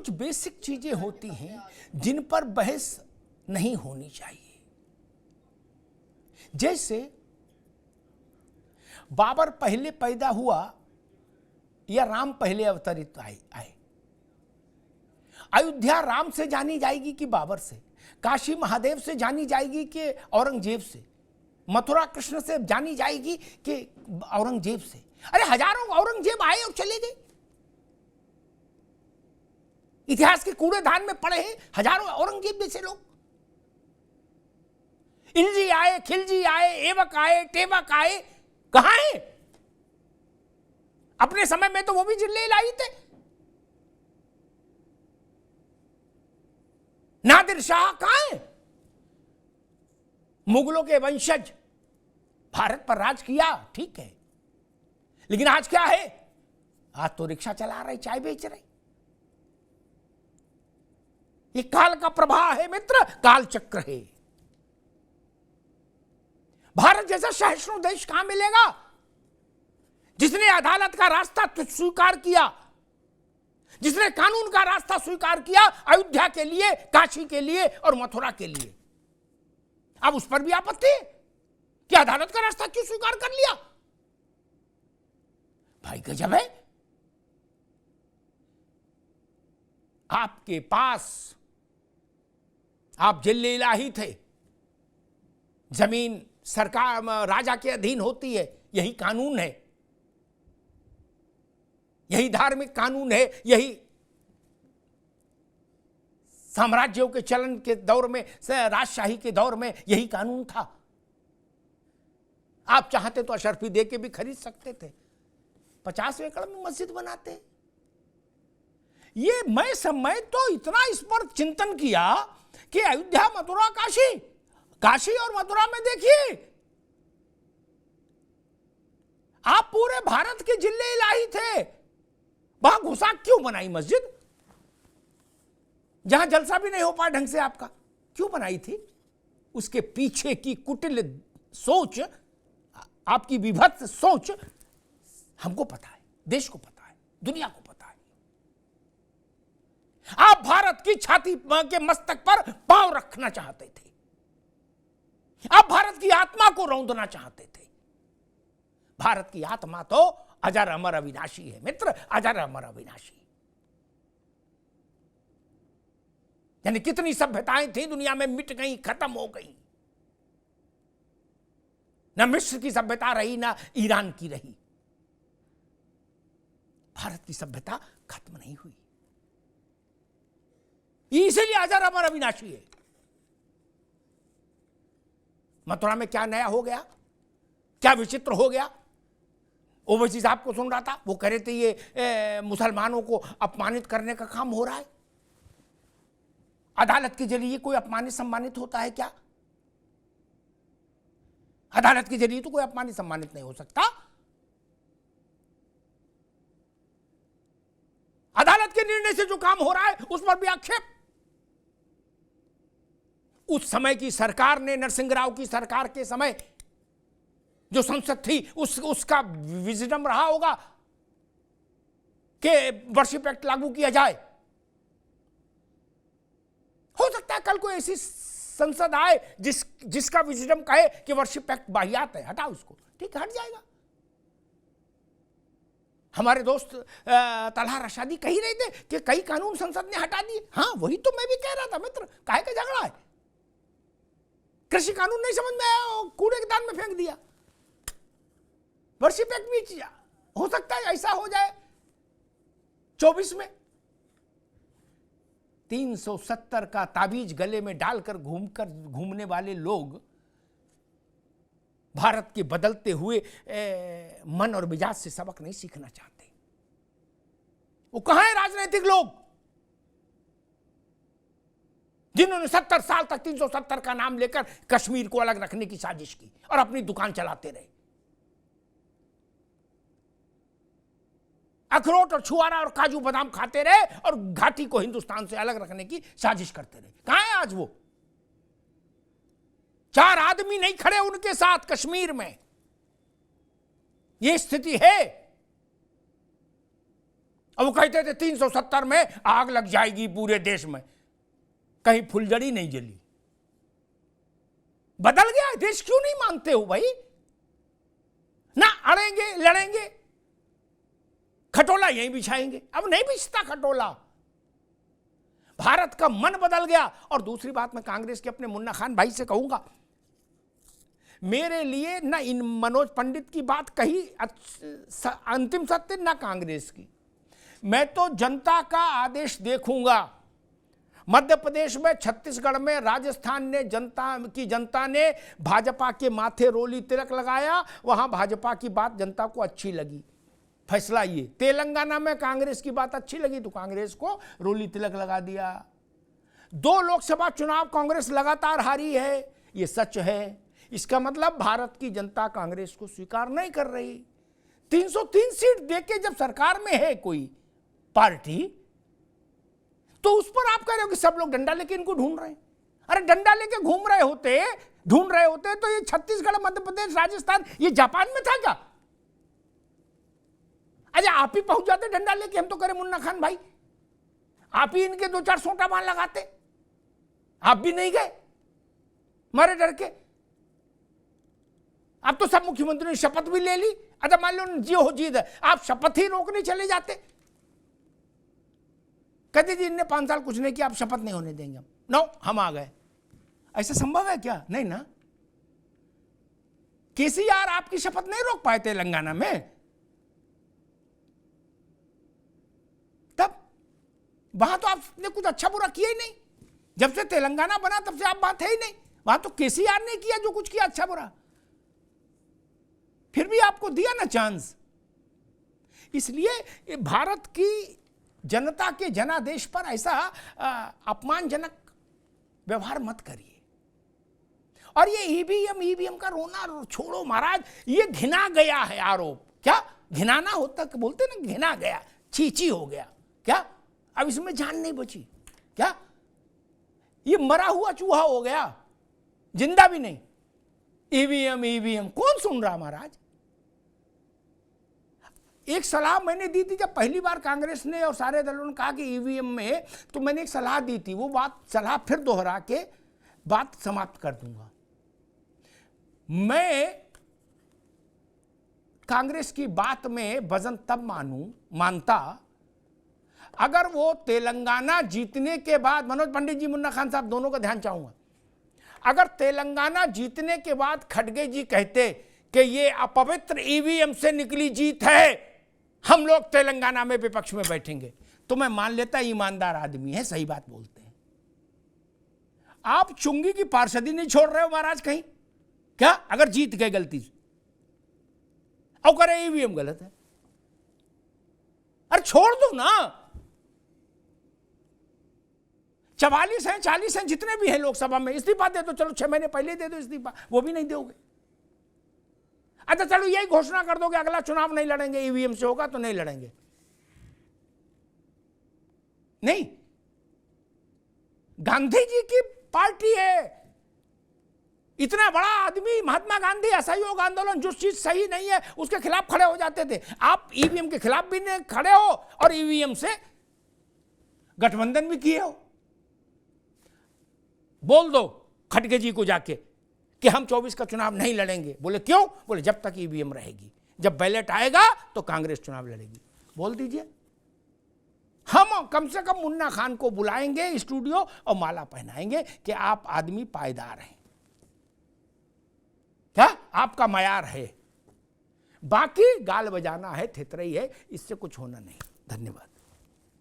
कुछ बेसिक चीजें होती हैं जिन पर बहस नहीं होनी चाहिए। जैसे बाबर पहले पैदा हुआ या राम पहले अवतरित आए। अयोध्या राम से जानी जाएगी कि बाबर से, काशी महादेव से जानी जाएगी कि औरंगजेब से, मथुरा कृष्ण से जानी जाएगी कि औरंगजेब से। अरे हजारों औरंगजेब आए और चले गए, इतिहास के कूड़ेदान में पड़े हैं हजारों औरंगजेब जैसे लोग। इलजी आए, खिलजी आए, एवक आए, टेवक आए, कहां है? अपने समय में तो वो भी जिले लाई थे। नादिर शाह कहां है? मुगलों के वंशज भारत पर राज किया, ठीक है, लेकिन आज क्या है? आज तो रिक्शा चला रहे, चाय बेच रहे। ये काल का प्रवाह है मित्र, काल चक्र है। भारत जैसा सहिष्णु देश कहां मिलेगा जिसने अदालत का रास्ता स्वीकार किया, जिसने कानून का रास्ता स्वीकार किया अयोध्या के लिए, काशी के लिए और मथुरा के लिए। अब उस पर भी आपत्ति है कि अदालत का रास्ता क्यों स्वीकार कर लिया? भाई गजब है। आपके पास आप जिले इलाही थे, जमीन सरकार राजा के अधीन होती है, यही कानून है, यही धार्मिक कानून है, यही साम्राज्यों के चलन के दौर में, राजशाही के दौर में यही कानून था। आप चाहते तो अशर्फी दे के भी खरीद सकते थे, 50 एकड़ में मस्जिद बनाते। ये मैं तो इतना इस पर चिंतन किया कि अयोध्या, मथुरा, काशी, काशी और मथुरा में देखिए आप पूरे भारत के जिले इलाही थे, वहां घुसा क्यों बनाई मस्जिद? जहां जलसा भी नहीं हो पाया ढंग से आपका, क्यों बनाई थी? उसके पीछे की कुटिल सोच, आपकी विभत्स सोच हमको पता है, देश को पता है, दुनिया को पता है। आप भारत की छाती के मस्तक पर पांव रखना चाहते थे, आप भारत की आत्मा को रौंदना चाहते थे। भारत की आत्मा तो अजर अमर अविनाशी है मित्र, अजर अमर अविनाशी। यानी कितनी सभ्यताएं थी दुनिया में, मिट गई, खत्म हो गई। ना मिस्र की सभ्यता रही, ना ईरान की रही। भारत की सभ्यता खत्म नहीं हुई, इसीलिए अजर अमर अविनाशी है। मथुरा में क्या नया हो गया, क्या विचित्र हो गया? ओवैसी साहब को सुन रहा था, वो कह रहे थे ये मुसलमानों को अपमानित करने का काम हो रहा है। अदालत के जरिए कोई अपमानित सम्मानित होता है क्या? अदालत के जरिए तो कोई अपमानित सम्मानित नहीं हो सकता। अदालत के निर्णय से जो काम हो रहा है उस पर भी आक्षेप। उस समय की सरकार ने, नरसिंह राव की सरकार के समय जो संसद थी उसका विजडम रहा होगा कि वर्शिप एक्ट लागू किया जाए। हो सकता है कल कोई ऐसी संसद आए जिसका विजडम कहे कि वर्शिप एक्ट बाहियात है, हटाओ उसको, ठीक है, हट जाएगा। हमारे दोस्त तलहा रशादी कह ही रहे थे कि कई कानून संसद ने हटा दिए। हाँ, वही तो मैं भी कह रहा था मित्र, काहे का झगड़ा है? कृषि कानून नहीं समझ में आया, कूड़े के दान में फेंक दिया। वर्शिप एक्ट भी हो सकता है ऐसा हो जाए 24 में। 370 का ताबीज गले में डालकर घूमने वाले लोग भारत के बदलते हुए मन और मिजाज से सबक नहीं सीखना चाहते। वो कहां है राजनीतिक लोग जिन्होंने 70 साल तक 370 का नाम लेकर कश्मीर को अलग रखने की साजिश की और अपनी दुकान चलाते रहे? अखरोट और छुआरा और काजू बादाम खाते रहे और घाटी को हिंदुस्तान से अलग रखने की साजिश करते रहे। कहां है आज वो? 4 आदमी नहीं खड़े उनके साथ कश्मीर में। ये स्थिति है। अब वो कहते थे 370 में आग लग जाएगी पूरे देश में, कहीं फुलझड़ी नहीं जली। बदल गया देश, क्यों नहीं मानते हो भाई? ना अड़ेंगे लड़ेंगे, खटोला यहीं बिछाएंगे। अब नहीं बिछता खटोला, भारत का मन बदल गया। और दूसरी बात मैं कांग्रेस के अपने मुन्ना खान भाई से कहूंगा, मेरे लिए ना इन मनोज पंडित की बात कही अंतिम सत्य, ना कांग्रेस की। मैं तो जनता का आदेश देखूंगा। मध्य प्रदेश में, छत्तीसगढ़ में, राजस्थान ने जनता ने भाजपा के माथे रोली तिलक लगाया, वहां भाजपा की बात जनता को अच्छी लगी, फैसला ये। तेलंगाना में कांग्रेस की बात अच्छी लगी तो कांग्रेस को रोली तिलक लगा दिया। 2 लोकसभा चुनाव कांग्रेस लगातार हारी है, ये सच है। इसका मतलब भारत की जनता कांग्रेस को स्वीकार नहीं कर रही। 303 सीट देके जब सरकार में है कोई पार्टी, तो उस पर आप कह रहे हो कि सब लोग डंडा लेके इनको ढूंढ रहे हैं। अरे डंडा लेके ढूंढ रहे होते तो ये छत्तीसगढ़, मध्य प्रदेश, राजस्थान, ये जापान में था क्या? अरे आप ही पहुंच जाते डंडा लेके, हम तो करे मुन्ना खान भाई, आप ही इनके 2-4 सोटा बांध लगाते। आप भी नहीं गए, मारे डर के। अब तो सब मुख्यमंत्री ने शपथ भी ले ली। अच्छा मान लो जी हो जीत है, आप शपथ ही रोकने चले जाते, कहते जी इनने 5 साल कुछ नहीं किया, आप शपथ नहीं होने देंगे हम। नो, हम आ गए। ऐसा संभव है क्या? नहीं ना। केसीआर आपकी शपथ नहीं रोक पाए तेलंगाना में, तब वहां तो आपने कुछ अच्छा बुरा किया ही नहीं। जब से तेलंगाना बना तब से आप बात है ही नहीं। वहां तो केसीआर ने किया जो कुछ किया अच्छा बुरा, फिर भी आपको दिया ना चांस। इसलिए भारत की जनता के जनादेश पर ऐसा अपमानजनक व्यवहार मत करिए। और ये ईवीएम का रोना छोड़ो महाराज, ये घिना गया है आरोप। क्या घिनाना होता, बोलते ना घिना गया, चीची हो गया क्या? अब इसमें जान नहीं बची क्या? ये मरा हुआ चूहा हो गया, जिंदा भी नहीं। ईवीएम कौन सुन रहा महाराज? एक सलाह मैंने दी थी जब पहली बार कांग्रेस ने और सारे दलों ने कहा कि ईवीएम में, तो मैंने एक सलाह दी थी, वो सलाह फिर दोहरा के बात समाप्त कर दूंगा। मैं कांग्रेस की बात में वजन तब मानता अगर वो तेलंगाना जीतने के बाद, मनोज पंडित जी, मुन्ना खान साहब दोनों का ध्यान चाहूंगा, अगर तेलंगाना जीतने के बाद खड़गे जी कहते कि ये अपवित्र ईवीएम से निकली जीत है, हम लोग तेलंगाना में विपक्ष में बैठेंगे, तो मैं मान लेता ईमानदार आदमी है, सही बात बोलते हैं। आप चुंगी की पार्षदी नहीं छोड़ रहे हो महाराज कहीं क्या? अगर जीत गए गलती से और करे ईवीएम गलत है, अरे छोड़ दो ना। 44 हैं, 40 हैं, जितने भी हैं लोकसभा में, इस्तीफा दे दो। चलो 6 महीने पहले दे दो इस्तीफा, वो भी नहीं दोगे। अच्छा चलो यही घोषणा कर दो कि अगला चुनाव नहीं लड़ेंगे, ईवीएम से होगा तो नहीं लड़ेंगे। नहीं, गांधी जी की पार्टी है, इतना बड़ा आदमी महात्मा गांधी, असहयोग आंदोलन, जो चीज सही नहीं है उसके खिलाफ खड़े हो जाते थे। आप ईवीएम के खिलाफ भी नहीं खड़े हो और ईवीएम से गठबंधन भी किए हो। बोल दो खड़गे जी को जाके कि हम 24 का चुनाव नहीं लड़ेंगे। बोले क्यों? बोले जब तक ईवीएम रहेगी, जब बैलेट आएगा तो कांग्रेस चुनाव लड़ेगी। बोल दीजिए, हम कम से कम मुन्ना खान को बुलाएंगे स्टूडियो और माला पहनाएंगे कि आप आदमी पायदार हैं, क्या आपका मयार है। बाकी गाल बजाना है, थितरई है, इससे कुछ होना नहीं। धन्यवाद।